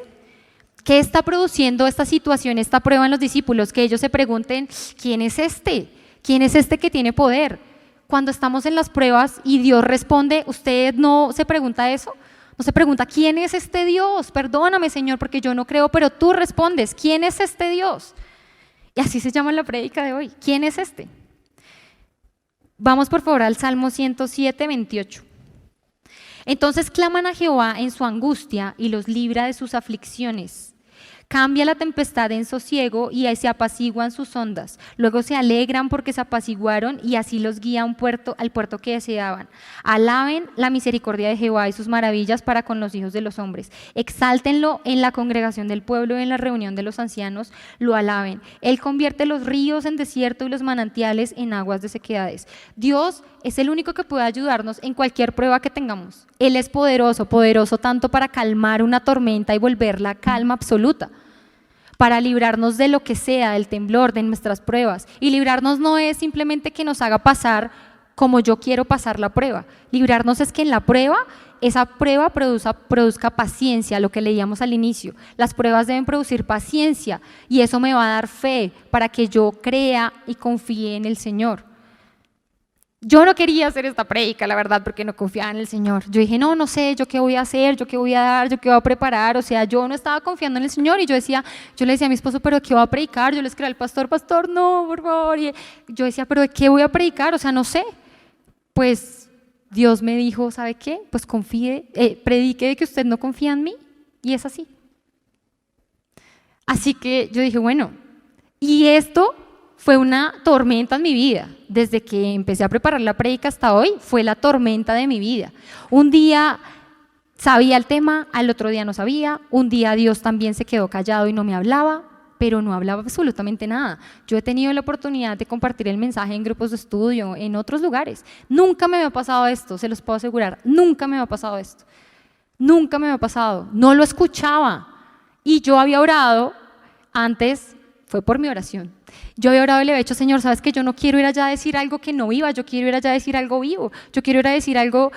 S2: ¿Qué está produciendo esta situación, esta prueba en los discípulos? Que ellos se pregunten, ¿quién es este? ¿Quién es este que tiene poder? Cuando estamos en las pruebas y Dios responde, ¿usted no se pregunta eso? No se pregunta, ¿quién es este Dios? Perdóname, Señor, porque yo no creo, pero tú respondes, ¿quién es este Dios? Y así se llama la prédica de hoy, ¿quién es este? Vamos por favor al Salmo 107, 28. Entonces claman a Jehová en su angustia y los libra de sus aflicciones. Cambia la tempestad en sosiego y se apaciguan sus ondas. Luego se alegran porque se apaciguaron y así los guía al puerto que deseaban. Alaben la misericordia de Jehová y sus maravillas para con los hijos de los hombres. Exáltenlo en la congregación del pueblo y en la reunión de los ancianos, lo alaben. Él convierte los ríos en desierto y los manantiales en aguas de sequedades. Dios es el único que puede ayudarnos en cualquier prueba que tengamos. Él es poderoso, poderoso tanto para calmar una tormenta y volverla calma absoluta, para librarnos de lo que sea, del temblor, de nuestras pruebas. Y librarnos no es simplemente que nos haga pasar como yo quiero pasar la prueba. Librarnos es que en la prueba, esa prueba produzca paciencia, lo que leíamos al inicio. Las pruebas deben producir paciencia y eso me va a dar fe para que yo crea y confíe en el Señor. Yo no quería hacer esta prédica, la verdad, porque no confiaba en el Señor. Yo dije, no sé, yo qué voy a hacer, yo qué voy a dar, yo qué voy a preparar. O sea, yo no estaba confiando en el Señor y yo le decía a mi esposo, ¿pero de qué voy a predicar? Yo le escribí al pastor, no, por favor. Y yo decía, ¿pero de qué voy a predicar? O sea, no sé. Pues Dios me dijo, ¿sabe qué? Pues confíe, predique de que usted no confía en mí, y es así. Así que yo dije, bueno, y esto fue una tormenta en mi vida. Desde que empecé a preparar la prédica hasta hoy, fue la tormenta de mi vida. Un día sabía el tema, al otro día no sabía. Un día Dios también se quedó callado y no me hablaba, pero no hablaba absolutamente nada. Yo he tenido la oportunidad de compartir el mensaje en grupos de estudio, en otros lugares. Nunca me había pasado esto, se los puedo asegurar. Nunca me había pasado esto. Nunca me había pasado. No lo escuchaba. Y yo había orado antes, fue por mi oración. Yo había orado y le había dicho, Señor, ¿sabes qué? Yo no quiero ir allá a decir algo que no viva, yo quiero ir allá a decir algo vivo, yo quiero ir a decir algo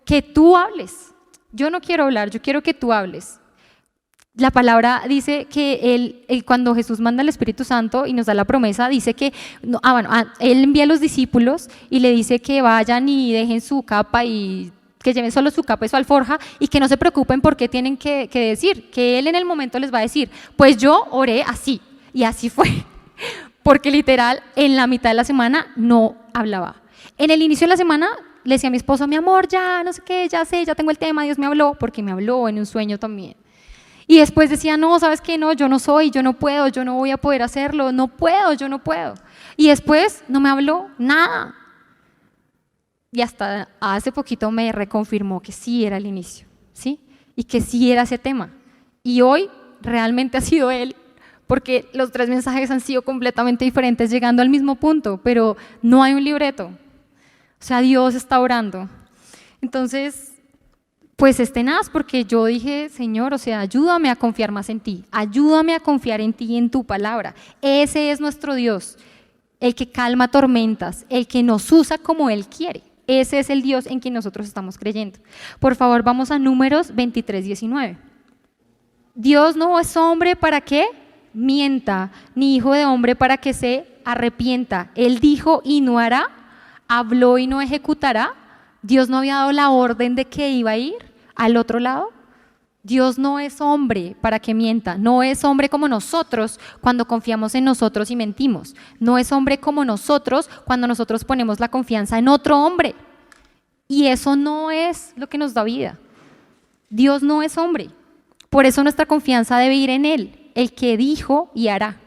S2: que tú hables. Yo no quiero hablar, yo quiero que tú hables. La palabra dice que cuando Jesús manda al Espíritu Santo y nos da la promesa, dice que, Él envía a los discípulos y le dice que vayan y dejen su capa y que lleven solo su capa y su alforja y que no se preocupen por qué tienen que decir, que Él en el momento les va a decir, pues yo oré así, y así fue, porque literal en la mitad de la semana no hablaba. En el inicio de la semana le decía a mi esposo, mi amor, ya no sé qué, ya sé, ya tengo el tema, Dios me habló, porque me habló en un sueño también. Y después decía, no, ¿sabes qué? No, yo no soy, yo no puedo, yo no voy a poder hacerlo, no puedo, yo no puedo. Y después no me habló nada. Y hasta hace poquito me reconfirmó que sí era el inicio, ¿sí? Y que sí era ese tema. Y hoy realmente ha sido él, porque los 3 mensajes han sido completamente diferentes, llegando al mismo punto, pero no hay un libreto. O sea, Dios está orando. Entonces, pues es tenaz, porque yo dije, Señor, o sea, ayúdame a confiar más en ti, ayúdame a confiar en ti y en tu palabra. Ese es nuestro Dios, el que calma tormentas, el que nos usa como Él quiere. Ese es el Dios en quien nosotros estamos creyendo. Por favor, vamos a Números 23:19. Dios no es hombre para que mienta, ni hijo de hombre para que se arrepienta. Él dijo y no hará, habló y no ejecutará. Dios no había dado la orden de que iba a ir al otro lado. Dios no es hombre para que mienta, no es hombre como nosotros cuando confiamos en nosotros y mentimos, no es hombre como nosotros cuando nosotros ponemos la confianza en otro hombre, y eso no es lo que nos da vida. Dios no es hombre, por eso nuestra confianza debe ir en Él, el que dijo y hará,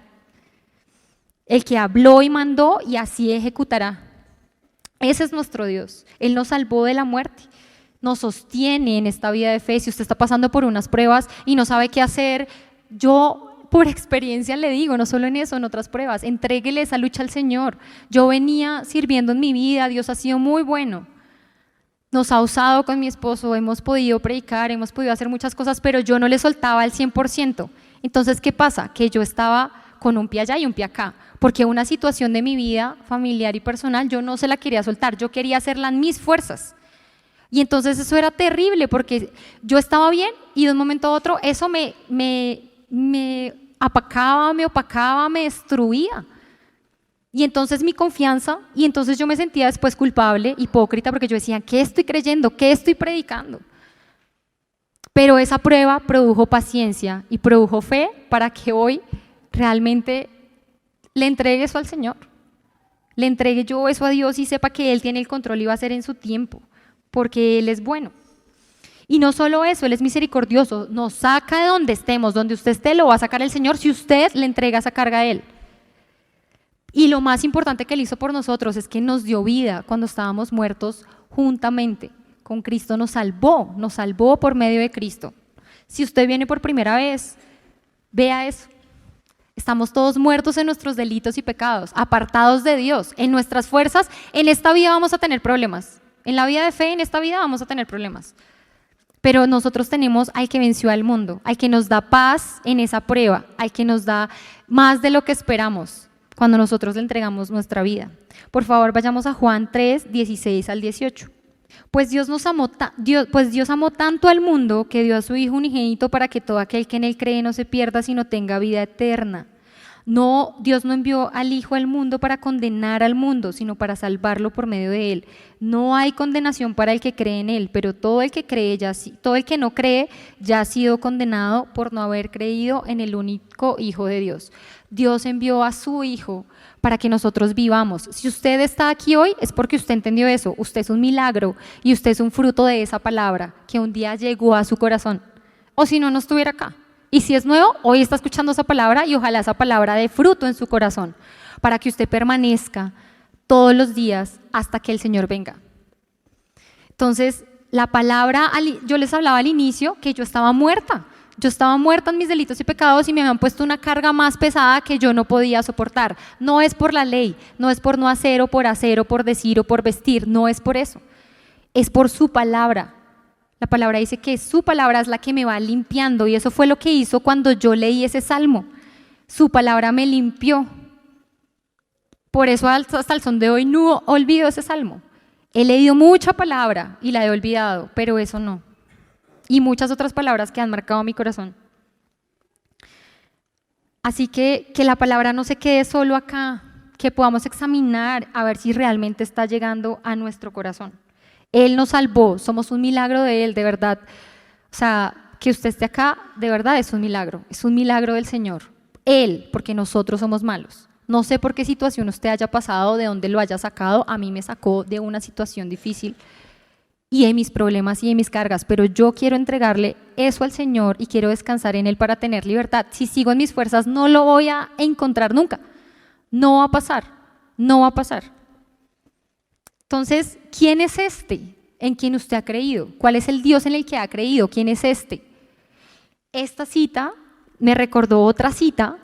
S2: el que habló y mandó y así ejecutará. Ese es nuestro Dios. Él nos salvó de la muerte, nos sostiene en esta vida de fe. Si usted está pasando por unas pruebas y no sabe qué hacer, yo por experiencia le digo, no solo en eso, en otras pruebas, entréguele esa lucha al Señor. Yo venía sirviendo en mi vida, Dios ha sido muy bueno. Nos ha usado con mi esposo, hemos podido predicar, hemos podido hacer muchas cosas, pero yo no le soltaba al 100%. Entonces, ¿qué pasa? Que yo estaba con un pie allá y un pie acá, porque una situación de mi vida familiar y personal yo no se la quería soltar, yo quería hacerla en mis fuerzas. Y entonces eso era terrible, porque yo estaba bien y de un momento a otro eso me opacaba, me destruía. Y entonces mi confianza, y entonces yo me sentía después culpable, hipócrita, porque yo decía, ¿qué estoy creyendo? ¿Qué estoy predicando? Pero esa prueba produjo paciencia y produjo fe para que hoy realmente le entregue eso al Señor. Le entregue yo eso a Dios y sepa que Él tiene el control y va a ser en su tiempo, porque Él es bueno. Y no solo eso, Él es misericordioso, nos saca de donde estemos, donde usted esté lo va a sacar el Señor si usted le entrega esa carga a Él. Y lo más importante que Él hizo por nosotros es que nos dio vida cuando estábamos muertos juntamente con Cristo, nos salvó por medio de Cristo. Si usted viene por primera vez, vea eso. Estamos todos muertos en nuestros delitos y pecados, apartados de Dios, en nuestras fuerzas. En esta vida vamos a tener problemas, en la vida de fe en esta vida vamos a tener problemas, pero nosotros tenemos al que venció al mundo, al que nos da paz en esa prueba, al que nos da más de lo que esperamos cuando nosotros le entregamos nuestra vida. Por favor, vayamos a Juan 3, 16 al 18. Pues Dios amó tanto al mundo que dio a su Hijo unigénito para que todo aquel que en Él cree no se pierda, sino tenga vida eterna. No, Dios no envió al Hijo al mundo para condenar al mundo, sino para salvarlo por medio de él. No hay condenación para el que cree en él, pero todo el que no cree ya ha sido condenado por no haber creído en el único Hijo de Dios. Dios envió a su Hijo para que nosotros vivamos. Si usted está aquí hoy es porque usted entendió eso. Usted es un milagro y usted es un fruto de esa palabra que un día llegó a su corazón. O si no, no estuviera acá. Y si es nuevo, hoy está escuchando esa palabra y ojalá esa palabra dé fruto en su corazón para que usted permanezca todos los días hasta que el Señor venga. Entonces, la palabra, yo les hablaba al inicio que yo estaba muerta. Yo estaba muerta en mis delitos y pecados y me habían puesto una carga más pesada que yo no podía soportar. No es por la ley, no es por no hacer o por decir o por vestir, no es por eso. Es por su palabra. La palabra dice que su palabra es la que me va limpiando y eso fue lo que hizo cuando yo leí ese salmo. Su palabra me limpió. Por eso hasta el son de hoy no olvido ese salmo. He leído mucha palabra y la he olvidado, pero eso no. Y muchas otras palabras que han marcado mi corazón. Así que la palabra no se quede solo acá, que podamos examinar a ver si realmente está llegando a nuestro corazón. Él nos salvó, somos un milagro de Él, de verdad. O sea, que usted esté acá, de verdad es un milagro del Señor. Él, porque nosotros somos malos. No sé por qué situación usted haya pasado, de dónde lo haya sacado, a mí me sacó de una situación difícil y de mis problemas y de mis cargas, pero yo quiero entregarle eso al Señor y quiero descansar en Él para tener libertad. Si sigo en mis fuerzas no lo voy a encontrar nunca, no va a pasar. Entonces, ¿quién es este en quien usted ha creído? ¿Cuál es el Dios en el que ha creído? ¿Quién es este? Esta cita me recordó otra cita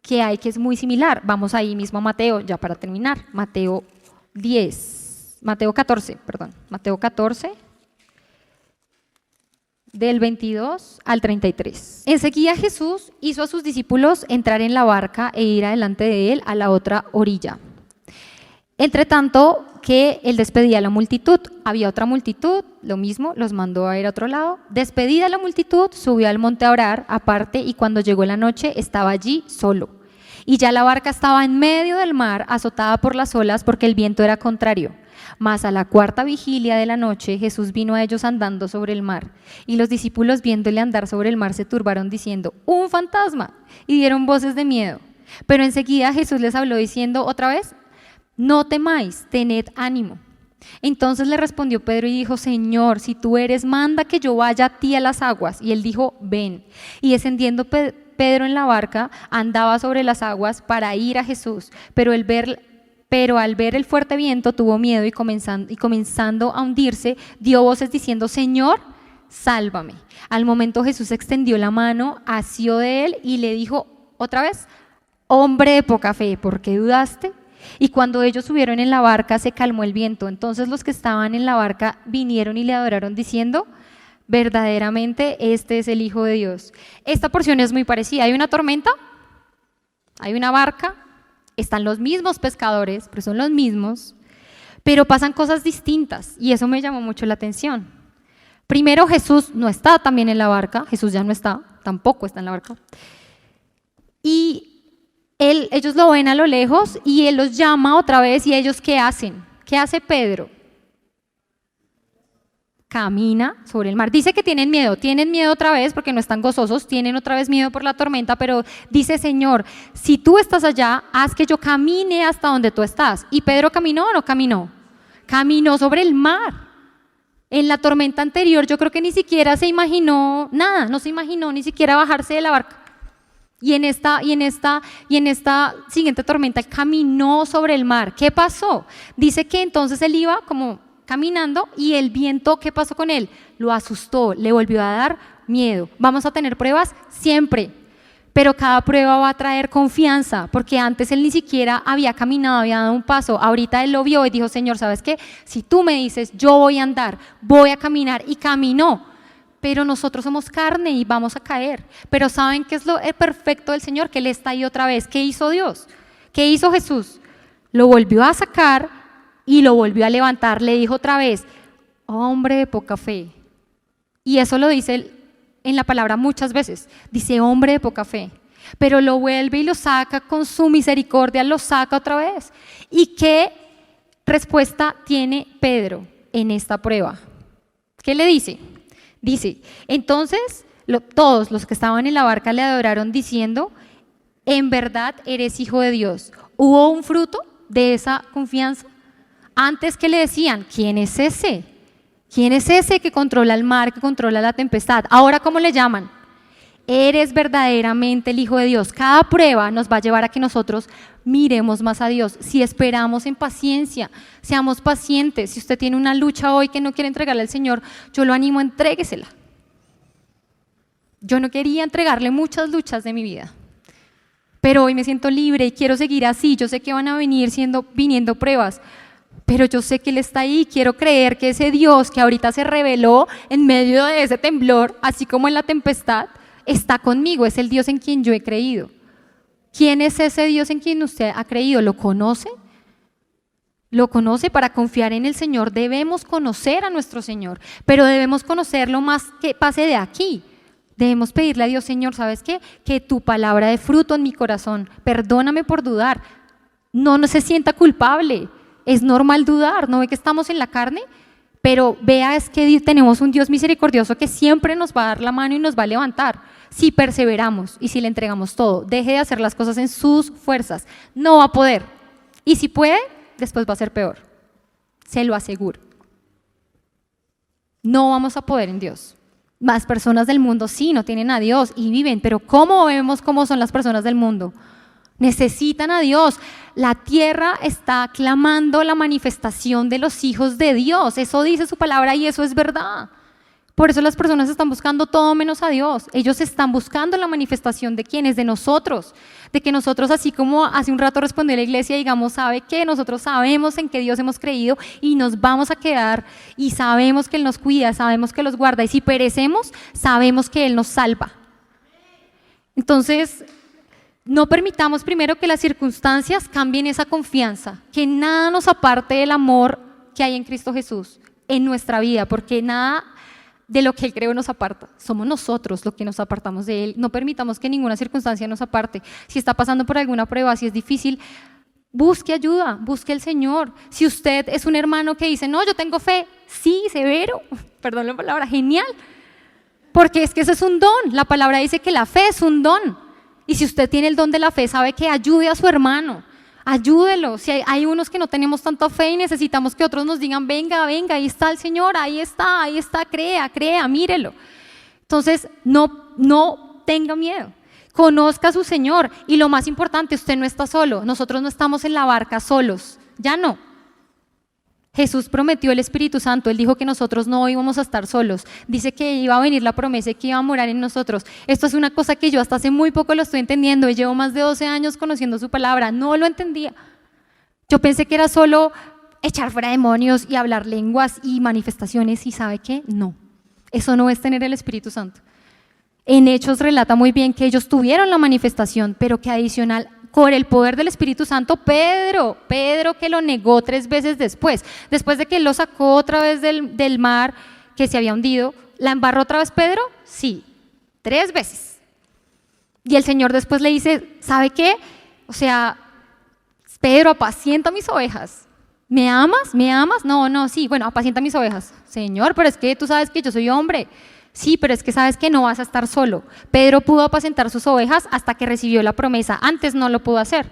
S2: que hay que es muy similar. Vamos ahí mismo a Mateo, ya para terminar. Mateo 14, del 22 al 33. Enseguida Jesús hizo a sus discípulos entrar en la barca e ir adelante de él a la otra orilla. Entre tanto que él despedía a la multitud, había otra multitud, lo mismo, los mandó a ir a otro lado. Despedida la multitud, subió al monte a orar aparte y cuando llegó la noche estaba allí solo. Y ya la barca estaba en medio del mar, azotada por las olas porque el viento era contrario. Mas a la cuarta vigilia de la noche Jesús vino a ellos andando sobre el mar. Y los discípulos viéndole andar sobre el mar se turbaron diciendo, ¡un fantasma! Y dieron voces de miedo. Pero enseguida Jesús les habló diciendo otra vez, no temáis, tened ánimo. Entonces le respondió Pedro y dijo, Señor, si tú eres, manda que yo vaya a ti a las aguas. Y él dijo, ven. Y descendiendo Pedro en la barca, andaba sobre las aguas para ir a Jesús. Pero al ver el fuerte viento tuvo miedo y comenzando a hundirse, dio voces diciendo, Señor, sálvame. Al momento Jesús extendió la mano, asió de él y le dijo otra vez, hombre de poca fe, ¿por qué dudaste? Y cuando ellos subieron en la barca se calmó el viento. Entonces los que estaban en la barca vinieron y le adoraron diciendo, verdaderamente este es el Hijo de Dios. Esta porción es muy parecida. Hay una tormenta, hay una barca, están los mismos pescadores, pero son los mismos, pero pasan cosas distintas y eso me llamó mucho la atención. Primero, Jesús no está también en la barca, Jesús ya no está, tampoco está en la barca. Y ellos lo ven a lo lejos y él los llama otra vez y ellos ¿qué hacen? ¿Qué hace Pedro? Camina sobre el mar. Dice que tienen miedo otra vez porque no están gozosos, tienen otra vez miedo por la tormenta, pero dice, Señor, si tú estás allá, haz que yo camine hasta donde tú estás. ¿Y Pedro caminó o no caminó? Caminó sobre el mar. En la tormenta anterior yo creo que ni siquiera se imaginó nada, no se imaginó ni siquiera bajarse de la barca. Y en esta siguiente tormenta él caminó sobre el mar. ¿Qué pasó? Dice que entonces él iba como caminando y el viento, ¿qué pasó con él? Lo asustó, le volvió a dar miedo. Vamos a tener pruebas siempre, pero cada prueba va a traer confianza, porque antes él ni siquiera había caminado, había dado un paso. Ahorita él lo vio y dijo, Señor, ¿sabes qué? Si tú me dices, yo voy a andar, voy a caminar, y caminó. Pero nosotros somos carne y vamos a caer. Pero ¿saben qué es lo perfecto del Señor? Que Él está ahí otra vez. ¿Qué hizo Dios? ¿Qué hizo Jesús? Lo volvió a sacar y lo volvió a levantar. Le dijo otra vez, hombre de poca fe. Y eso lo dice en la palabra muchas veces. Dice, hombre de poca fe. pero lo vuelve y lo saca con su misericordia, lo saca otra vez. ¿Y qué respuesta tiene Pedro en esta prueba? ¿Qué le dice? Dice, entonces todos los que estaban en la barca le adoraron diciendo, en verdad eres hijo de Dios. ¿Hubo un fruto de esa confianza? Antes que le decían, ¿quién es ese? ¿Quién es ese que controla el mar, que controla la tempestad? Ahora, ¿cómo le llaman? Eres verdaderamente el Hijo de Dios. Cada prueba nos va a llevar a que nosotros miremos más a Dios. Si esperamos en paciencia, seamos pacientes. Si usted tiene una lucha hoy que no quiere entregarle al Señor, yo lo animo, entréguesela. Yo no quería entregarle muchas luchas de mi vida, pero hoy me siento libre y quiero seguir así. Yo sé que van a viniendo pruebas, pero yo sé que Él está ahí. Quiero creer que ese Dios que ahorita se reveló en medio de ese temblor, así como en la tempestad, está conmigo. Es el Dios en quien yo he creído. ¿Quién es ese Dios en quien usted ha creído? ¿Lo conoce? ¿Lo conoce? Para confiar en el Señor debemos conocer a nuestro Señor, pero debemos conocerlo más que pase de aquí. Debemos pedirle a Dios, Señor, ¿sabes qué? Que tu palabra dé fruto en mi corazón. Perdóname por dudar. No se sienta culpable. Es normal dudar. ¿No ve que estamos en la carne? Pero vea, es que tenemos un Dios misericordioso que siempre nos va a dar la mano y nos va a levantar. Si perseveramos y si le entregamos todo, deje de hacer las cosas en sus fuerzas. No va a poder. Y si puede, después va a ser peor. Se lo aseguro. No vamos a poder en Dios. Más personas del mundo sí, no tienen a Dios y viven, pero ¿cómo vemos cómo son las personas del mundo? Necesitan a Dios. La tierra está clamando la manifestación de los hijos de Dios. Eso dice su palabra y eso es verdad. Por eso las personas están buscando todo menos a Dios. Ellos están buscando la manifestación de quiénes, de nosotros. De que nosotros, así como hace un rato respondió la iglesia, digamos, sabe que nosotros sabemos en qué Dios hemos creído y nos vamos a quedar y sabemos que Él nos cuida, sabemos que los guarda y si perecemos, sabemos que Él nos salva. Entonces, no permitamos primero que las circunstancias cambien esa confianza, que nada nos aparte del amor que hay en Cristo Jesús en nuestra vida, porque nada de lo que Él creó nos aparta. Somos nosotros los que nos apartamos de Él. No permitamos que ninguna circunstancia nos aparte. Si está pasando por alguna prueba, si es difícil, busque ayuda, busque al Señor. Si usted es un hermano que dice, no, yo tengo fe, sí, severo, perdón la palabra, genial, porque es que eso es un don. La palabra dice que la fe es un don. Y si usted tiene el don de la fe, sabe que ayude a su hermano. Ayúdelo. Si hay unos que no tenemos tanta fe y necesitamos que otros nos digan, venga, venga, ahí está el Señor, ahí está, crea, mírelo. Entonces, no tenga miedo. Conozca a su Señor. Y lo más importante, usted no está solo. Nosotros no estamos en la barca solos. Ya no. Jesús prometió el Espíritu Santo. Él dijo que nosotros no íbamos a estar solos. Dice que iba a venir la promesa y que iba a morar en nosotros. Esto es una cosa que yo hasta hace muy poco lo estoy entendiendo. Llevo más de 12 años conociendo su palabra. No lo entendía. Yo pensé que era solo echar fuera demonios y hablar lenguas y manifestaciones. ¿Y sabe qué? No. Eso no es tener el Espíritu Santo. En Hechos relata muy bien que ellos tuvieron la manifestación, pero que adicional, con el poder del Espíritu Santo, Pedro que lo negó 3 veces después de que él lo sacó otra vez del mar que se había hundido, ¿la embarró otra vez Pedro? Sí, 3 veces. Y el Señor después le dice, ¿sabe qué? O sea, Pedro, apacienta mis ovejas. ¿Me amas? No, sí, bueno, apacienta mis ovejas. Señor, pero es que tú sabes que yo soy hombre. Sí, pero es que sabes que no vas a estar solo. Pedro pudo apacentar sus ovejas hasta que recibió la promesa. Antes no lo pudo hacer.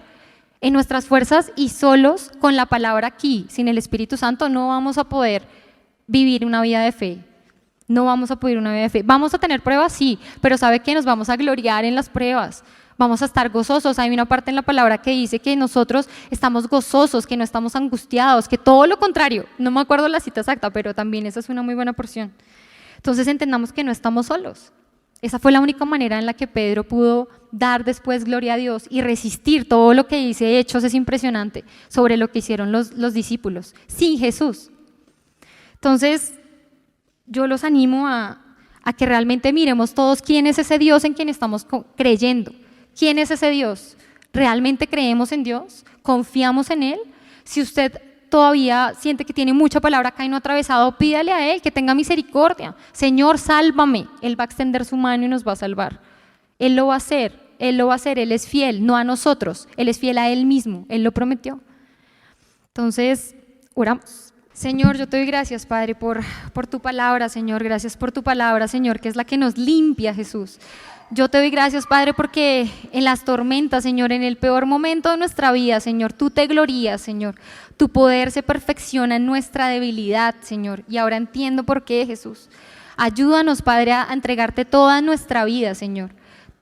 S2: En nuestras fuerzas y solos, con la palabra aquí, sin el Espíritu Santo, no vamos a poder vivir una vida de fe. No vamos a poder vivir una vida de fe. ¿Vamos a tener pruebas? Sí, pero ¿sabe qué? Nos vamos a gloriar en las pruebas. Vamos a estar gozosos. Hay una parte en la palabra que dice que nosotros estamos gozosos, que no estamos angustiados, que todo lo contrario. No me acuerdo la cita exacta, pero también esa es una muy buena porción. Entonces entendamos que no estamos solos. Esa fue la única manera en la que Pedro pudo dar después gloria a Dios y resistir todo lo que dice Hechos, es impresionante, sobre lo que hicieron los discípulos, sin Jesús. Entonces, yo los animo a que realmente miremos todos quién es ese Dios en quien estamos creyendo. ¿Quién es ese Dios? ¿Realmente creemos en Dios? ¿Confiamos en Él? Si usted todavía siente que tiene mucha palabra acá y no ha atravesado, pídale a Él que tenga misericordia. Señor, sálvame. Él va a extender su mano y nos va a salvar. Él lo va a hacer. Él lo va a hacer, Él es fiel, no a nosotros, Él es fiel a Él mismo, Él lo prometió. Entonces, oramos. Señor, yo te doy gracias, Padre, por tu palabra, Señor. Gracias por tu palabra, Señor, que es la que nos limpia, Jesús. Yo te doy gracias, Padre, porque en las tormentas, Señor, en el peor momento de nuestra vida, Señor, tú te glorías, Señor. Tu poder se perfecciona en nuestra debilidad, Señor. Y ahora entiendo por qué, Jesús. Ayúdanos, Padre, a entregarte toda nuestra vida, Señor.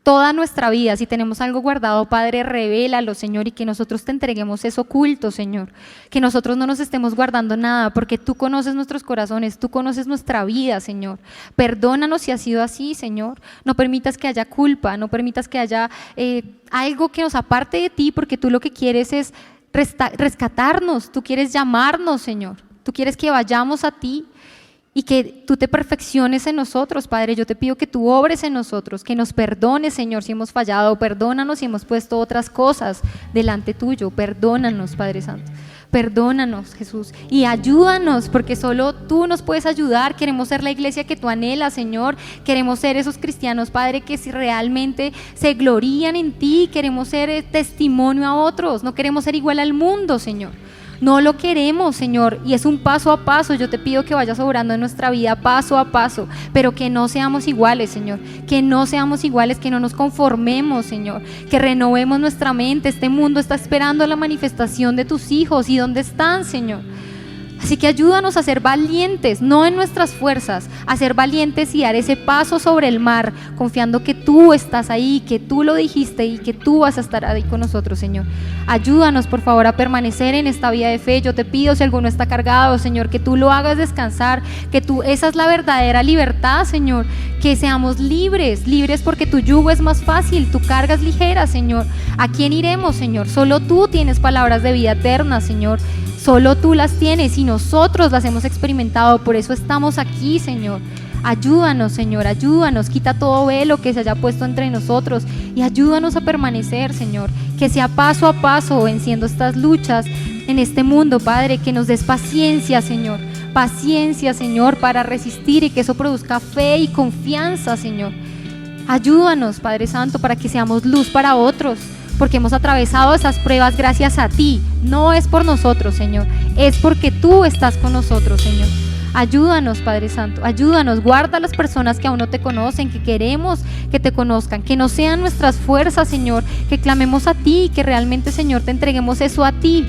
S2: Toda nuestra vida. Si tenemos algo guardado, Padre, revélalo, Señor, y que nosotros te entreguemos eso oculto, Señor. Que nosotros no nos estemos guardando nada, porque tú conoces nuestros corazones, tú conoces nuestra vida, Señor. Perdónanos si ha sido así, Señor. No permitas que haya culpa, no permitas que haya algo que nos aparte de ti, porque tú lo que quieres es rescatarnos, tú quieres llamarnos, Señor. Tú quieres que vayamos a ti. Y que tú te perfecciones en nosotros, Padre. Yo te pido que tú obres en nosotros, que nos perdones, Señor, si hemos fallado. Perdónanos si hemos puesto otras cosas delante tuyo. Perdónanos, Padre Santo. Perdónanos, Jesús, y ayúdanos, porque solo tú nos puedes ayudar. Queremos ser la iglesia que tú anhelas, Señor. Queremos ser esos cristianos, Padre, que si realmente se glorían en ti. Queremos ser testimonio a otros. No queremos ser igual al mundo, Señor. No lo queremos, Señor, y es un paso a paso. Yo te pido que vayas obrando en nuestra vida paso a paso, pero que no seamos iguales, Señor, que no seamos iguales, que no nos conformemos, Señor, que renovemos nuestra mente. Este mundo está esperando la manifestación de tus hijos. ¿Y dónde están, Señor? Así que ayúdanos a ser valientes, no en nuestras fuerzas, a ser valientes y dar ese paso sobre el mar, confiando que tú estás ahí, que tú lo dijiste y que tú vas a estar ahí con nosotros, Señor. Ayúdanos, por favor, a permanecer en esta vida de fe. Yo te pido, si alguno está cargado, Señor, que tú lo hagas descansar, que esa es la verdadera libertad, Señor, que seamos libres, libres porque tu yugo es más fácil, tu carga es ligera, Señor. ¿A quién iremos, Señor? Solo tú tienes palabras de vida eterna, Señor. Solo tú las tienes y nosotros las hemos experimentado, por eso estamos aquí, Señor. Ayúdanos, Señor, ayúdanos, quita todo velo que se haya puesto entre nosotros y ayúdanos a permanecer, Señor, que sea paso a paso venciendo estas luchas en este mundo, Padre, que nos des paciencia, Señor, para resistir y que eso produzca fe y confianza, Señor. Ayúdanos, Padre Santo, para que seamos luz para otros, porque hemos atravesado esas pruebas gracias a ti. No es por nosotros, Señor, es porque tú estás con nosotros, Señor. Ayúdanos, Padre Santo, ayúdanos, guarda a las personas que aún no te conocen, que queremos que te conozcan, que no sean nuestras fuerzas, Señor, que clamemos a ti, que realmente, Señor, te entreguemos eso a ti.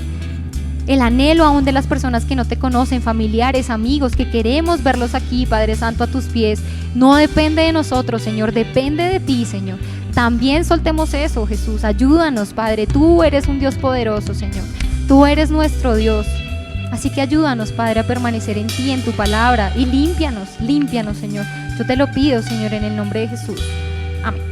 S2: El anhelo aún de las personas que no te conocen, familiares, amigos, que queremos verlos aquí, Padre Santo, a tus pies, no depende de nosotros, Señor, depende de ti, Señor. También soltemos eso, Jesús. Ayúdanos, Padre. Tú eres un Dios poderoso, Señor. Tú eres nuestro Dios. Así que ayúdanos, Padre, a permanecer en ti, en tu palabra. Y límpianos, Señor. Yo te lo pido, Señor, en el nombre de Jesús. Amén.